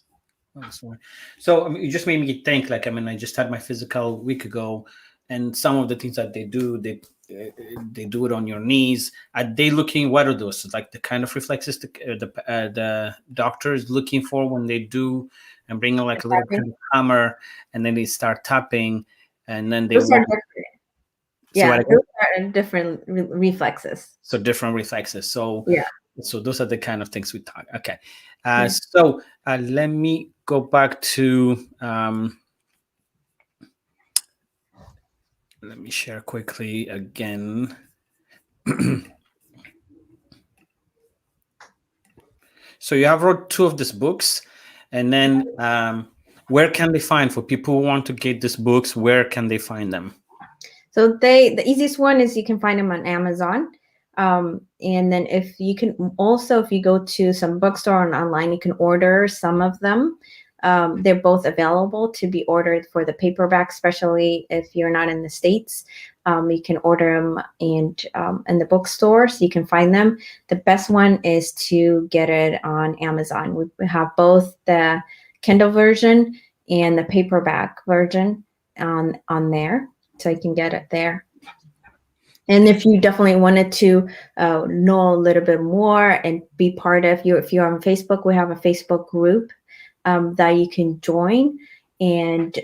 So you just made me think, like, I just had my physical a week ago, and some of the things that they do it on your knees. Are they looking, what are those? Like the kind of reflexes the doctor is looking for when they do, and bring like a little kind of hammer, and then they start tapping, and then they those are different. Yeah, so those are different reflexes. So different reflexes. So yeah. So those are the kind of things we talk. Okay. So let me go back to, let me share quickly again. So you have wrote 2 of these books, and then where can they find, for people who want to get these books, where can they find them? So the easiest one is you can find them on Amazon. And then if you go to some bookstore and online, you can order some of them. They're both available to be ordered for the paperback, especially if you're not in the States. You can order them in the bookstores. You can find them. The best one is to get it on Amazon. We have both the Kindle version and the paperback version on there, so you can get it there. And if you definitely wanted to know a little bit more and be part of if you're on Facebook, we have a Facebook group that you can join, and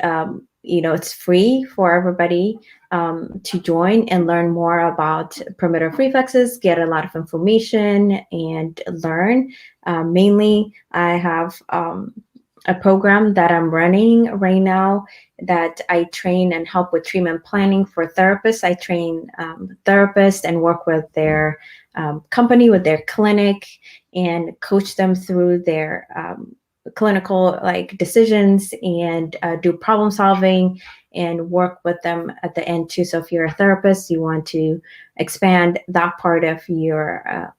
it's free for everybody to join and learn more about primitive reflexes, get a lot of information, and learn. Mainly, I have a program that I'm running right now that I train and help with treatment planning for therapists. I train therapists and work with their company, with their clinic, and coach them through their clinical decisions, and do problem solving, and work with them at the end too. So if you're a therapist, you want to expand that part of your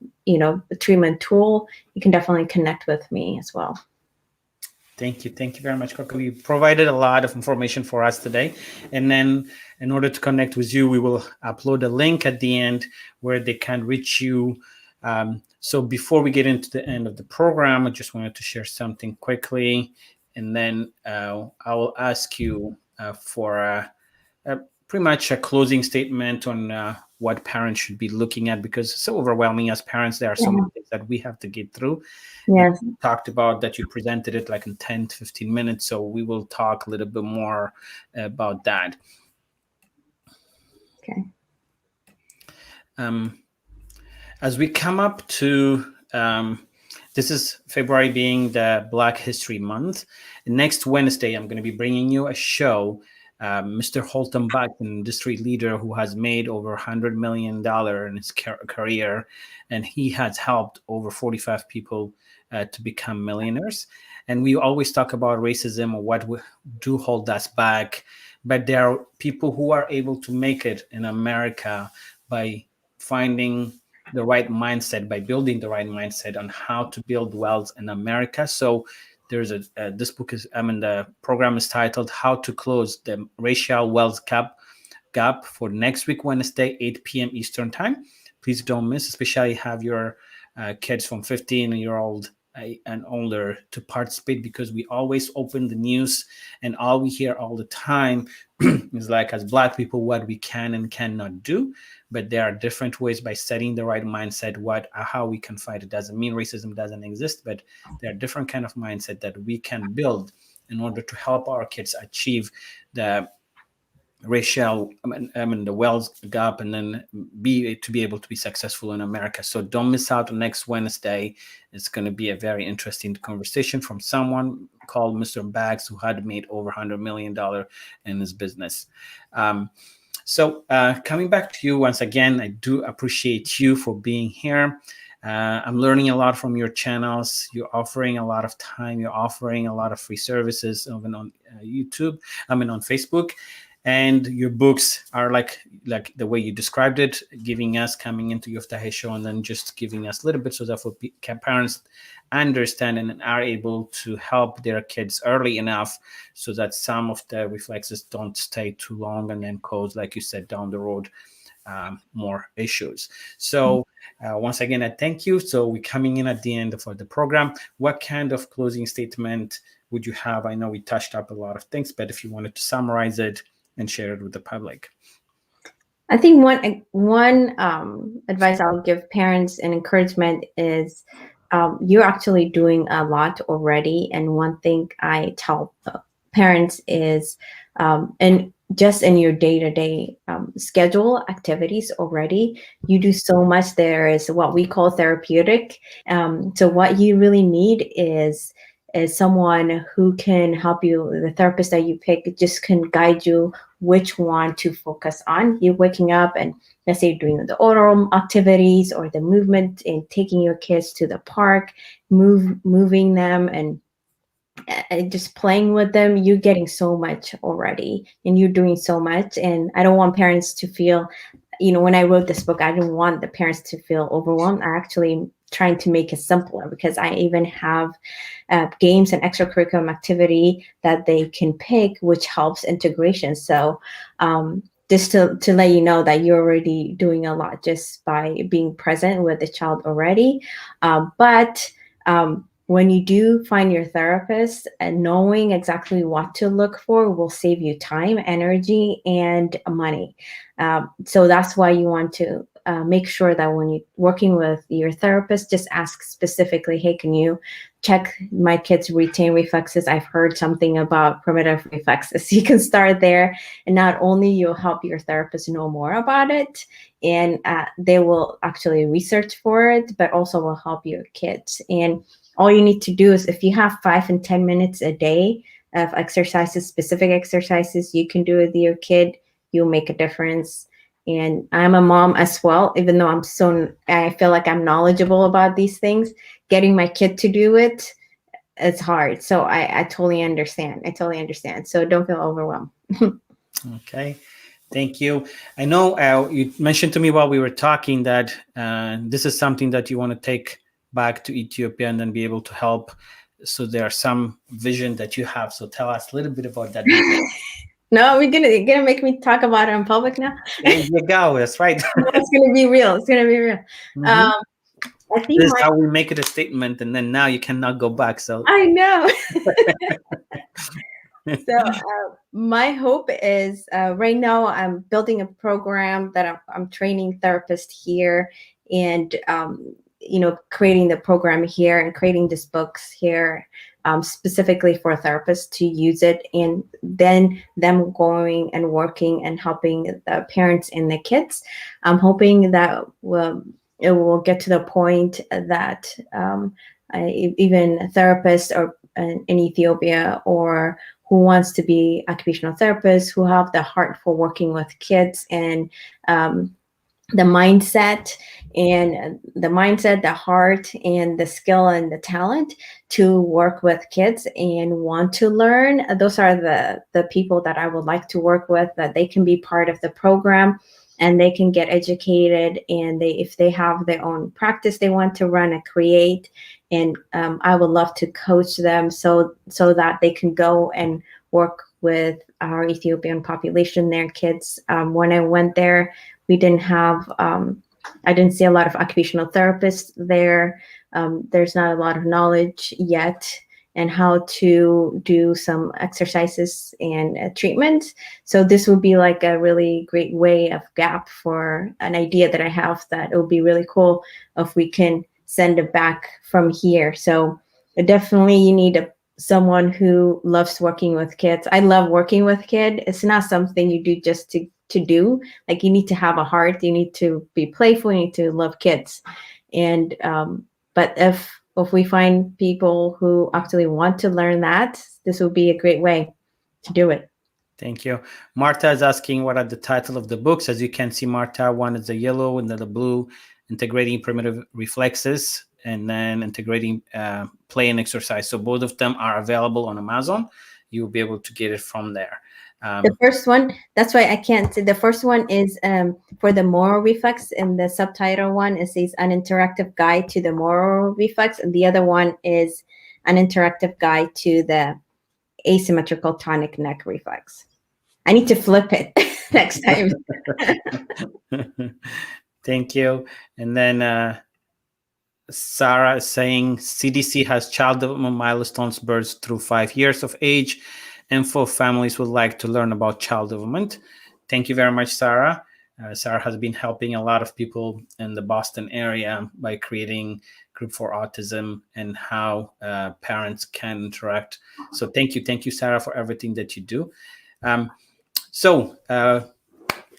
treatment tool, you can definitely connect with me as well. Thank you very much, Kokeb. You provided a lot of information for us today, and then in order to connect with you, we will upload a link at the end where they can reach you. So before we get into the end of the program, I just wanted to share something quickly, and then I will ask you for pretty much a closing statement on what parents should be looking at, because it's so overwhelming as parents. There are so many things that we have to get through. Yes. You talked about that you presented it like in 10 to 15 minutes, so we will talk a little bit more about that. Okay. As we come up to, this is February being the Black History Month. Next Wednesday, I'm going to be bringing you a show. Mr. Holton Buck, an industry leader who has made over $100 million in his career, and he has helped over 45 people to become millionaires. And we always talk about racism or what do hold us back, but there are people who are able to make it in America by finding the right mindset, by building the right mindset on how to build wealth in America. So there's this book is, the program is titled How to Close the Racial Wealth Gap for next week, Wednesday, 8 p.m. Eastern Time. Please don't miss, especially have your kids from 15-year-old and older to participate, because we always open the news and all we hear all the time is like, as Black people, what we can and cannot do. But there are different ways by setting the right mindset, how we can fight. It doesn't mean racism doesn't exist, but there are different kind of mindset that we can build in order to help our kids achieve the racial, the wealth gap, and then be able to be successful in America. So don't miss out on next Wednesday. It's going to be a very interesting conversation from someone called Mr. Bags, who had made over $100 million in his business. So coming back to you once again, I do appreciate you for being here. I'm learning a lot from your channels. You're offering a lot of time. You're offering a lot of free services, even on YouTube. On Facebook. And your books are like the way you described it, coming into Yoftahe Show and then just giving us a little bit so that for parents understand and are able to help their kids early enough so that some of the reflexes don't stay too long and then cause, like you said, down the road more issues. So once again, I thank you. So we're coming in at the end of the program. What kind of closing statement would you have? I know we touched up a lot of things, but if you wanted to summarize it and share it with the public. I think one advice I'll give parents and encouragement is you're actually doing a lot already. And one thing I tell parents is, and just in your day-to-day schedule activities already, you do so much. There is what we call therapeutic. So what you really need is someone who can help you. The therapist that you pick just can guide you which one to focus on. You're waking up and let's say you're doing the oral activities or the movement and taking your kids to the park, moving them and just playing with them. You're getting so much already and you're doing so much. And I don't want parents to feel, when I wrote this book, I didn't want the parents to feel overwhelmed. I actually trying to make it simpler, because I even have games and extracurricular activity that they can pick, which helps integration. So just to let you know that you're already doing a lot just by being present with the child already. But when you do find your therapist, and knowing exactly what to look for will save you time, energy, and money. So that's why you want to make sure that when you're working with your therapist, just ask specifically, hey, can you check my kids' retain reflexes? I've heard something about primitive reflexes. You can start there, and not only you'll help your therapist know more about it, and they will actually research for it, but also will help your kids. And all you need to do is, if you have 5 and 10 minutes a day of exercises, specific exercises you can do with your kid, you'll make a difference. And I'm a mom as well, even though I feel like I'm knowledgeable about these things. Getting my kid to do it, it's hard. So I totally understand. So don't feel overwhelmed. Okay. Thank you. I know you mentioned to me while we were talking that this is something that you want to take back to Ethiopia and then be able to help. So there's some vision that you have. So tell us a little bit about that. No, you're gonna make me talk about it in public now. There you go. That's right. It's gonna be real. Mm-hmm. I think this is how we make it a statement, and then now you cannot go back. So I know. So my hope is right now I'm building a program that I'm training therapists here, and creating the program here and creating these books here. Specifically for therapists to use it, and then them going and working and helping the parents and the kids. I'm hoping that it will get to the point that even therapists or in Ethiopia, or who wants to be occupational therapists, who have the heart for working with kids, and the mindset, the heart, and the skill and the talent to work with kids and want to learn. Those are the people that I would like to work with, that they can be part of the program. and they can get educated, and if they have their own practice they want to run and create, and I would love to coach them so that they can go and work with our Ethiopian population, their kids. When I went there, we didn't have, I didn't see a lot of occupational therapists there. There's not a lot of knowledge yet and how to do some exercises and treatment. So this would be like a really great way of gap for an idea that I have, that it would be really cool if we can send it back from here. So definitely you need someone who loves working with kids. I love working with kids. It's not something you do just to do. Like, you need to have a heart. You need to be playful. You need to love kids. And but if we find people who actually want to learn that, this will be a great way to do it. Thank you. Marta is asking what are the title of the books. As you can see, Marta, one is the yellow and then the blue, Integrating Primitive Reflexes, and then Integrating Play and Exercise. So both of them are available on Amazon. You'll be able to get it from there. The first one, that's why I can't say. The first one is for the moral reflex, and the subtitle one, it says An Interactive Guide to the Moral Reflex, and the other one is An Interactive Guide to the Asymmetrical Tonic Neck Reflex. I need to flip it next time. Thank you. And then Sarah is saying CDC has child development milestones births through 5 years of age. Info families would like to learn about child development. Thank you very much, Sarah. Sarah has been helping a lot of people in the Boston area by creating Group for Autism and how parents can interact. So thank you, Sarah, for everything that you do. So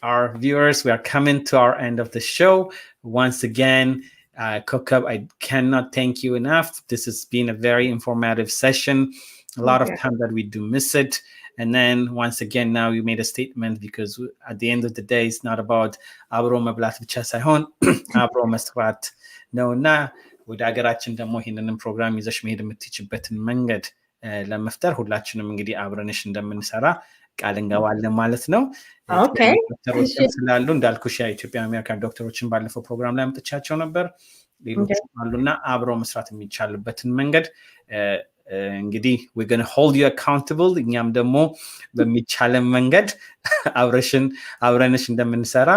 our viewers, we are coming to our end of the show. Once again, Kokeb, I cannot thank you enough. This has been a very informative session. A lot of time that we do miss it. And then once again, now you made a statement, because at the end of the day, it's not about አብሮ መብላት ብቻ ሳይሆን አብሮ መስራት ነውና ወደ ሀገራችን ደግሞ ይህንንም ፕሮግራም ይዘሽ መሄድ የምትችልበትን መንገድ ለመፍጠር ሁላችንም እንግዲህ አብረንሽ እንደምንሰራ ቃል እንገባለን ማለት ነው። ዶክተሮች ስላሉ እንዳልኩሽ የኢትዮጵያ አሜሪካን ዶክተሮችን ባለፈው ፕሮግራም ላይ አምጥቻቸው ነበር። ሌሎች አሉና አብሮ መስራት የሚቻልበትን መንገድ እንግዲህ we're going to hold you accountable። እኛም ደግሞ በሚቻለን መንገድ አብረንሽ እንደምንሰራ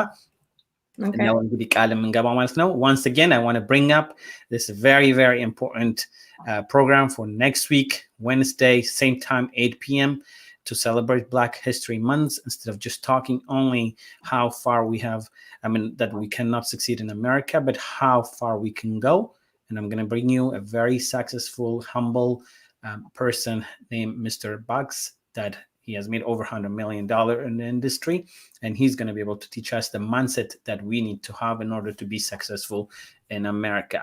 ነው እንግዲህ ቃል የምንገባው ማለት ነው። Once again, I want to bring up this very, very important program for next week, Wednesday, same time, 8 p.m. to celebrate Black History Month, instead of just talking only how far we have, that we cannot succeed in America, but how far we can go. And I'm going to bring you a very successful, humble person named Mr. Bucks, that he has made over $100 million in the industry, and he's going to be able to teach us the mindset that we need to have in order to be successful in America.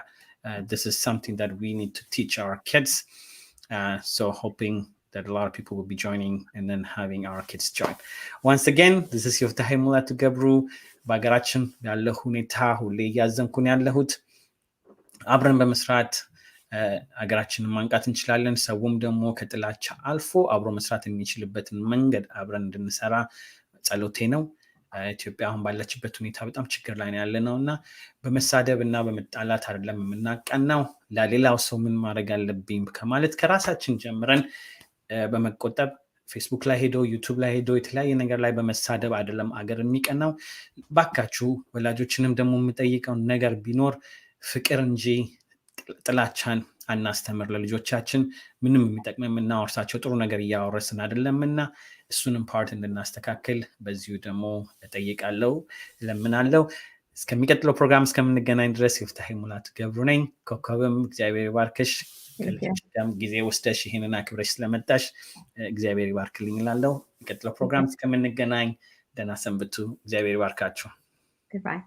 This is something that we need to teach our kids. So hoping that a lot of people will be joining and then having our kids join. Once again, this is Yoftahe Mulatu Gebru. በሀገራችን ያለው ሁኔታ ሁሌ እያዘንኩን ያለሁት አብረን በመስራት ሀገራችንን ማንቃት እንችላለን። ሰውም ደግሞ ከጥላቻ አልፎ አብሮ መስራት የሚችልበትን መንገድ አብረን እንድንሰራ ጸሎቴ ነው። ኢትዮጵያ አሁን ባለችበት ሁኔታ በጣም ችግር ላይ ነው ያለነው እና በመሳደብ እና በመጣላት አይደለም የምናቀናው። ለሌላው ሰው ምን ማድረግ አለብኝ ከማለት ከራሳችን ጀምረን በመቆጠብ ፌስቡክ ላይ ሄዶ ዩቲዩብ ላይ ሄዶ የተለያየ ነገር ላይ በመሳደብ አይደለም አገር የሚቀናው። ባካችሁ ወላጆችንም ደግሞ የምጠይቀው ነገር ቢኖር ፍቅር እንጂ ጥላቻን አናስተምር ለልጆቻችን። ምንም የሚጠቅም የምናወርሳቸው ጥሩ ነገር እያወረስን አይደለምና እሱንም ፓርት እንድናስተካክል በዚሁ ደግሞ እጠይቃለሁ፣ እለምናለሁ። እስከሚቀጥለው ፕሮግራም እስከምንገናኝ ድረስ Yoftahe Mulatu Gebru ነኝ። ኮከብም እግዚአብሔር ይባርክሽ። ከልጅም ጊዜ ወስደሽ ይሄንን አክብረሽ ስለመጣሽ እግዚአብሔር ይባርክልኝ እላለሁ። የሚቀጥለው ፕሮግራም እስከምንገናኝ ደህና ሰንብቱ። እግዚአብሔር ይባርካችሁ። Goodbye.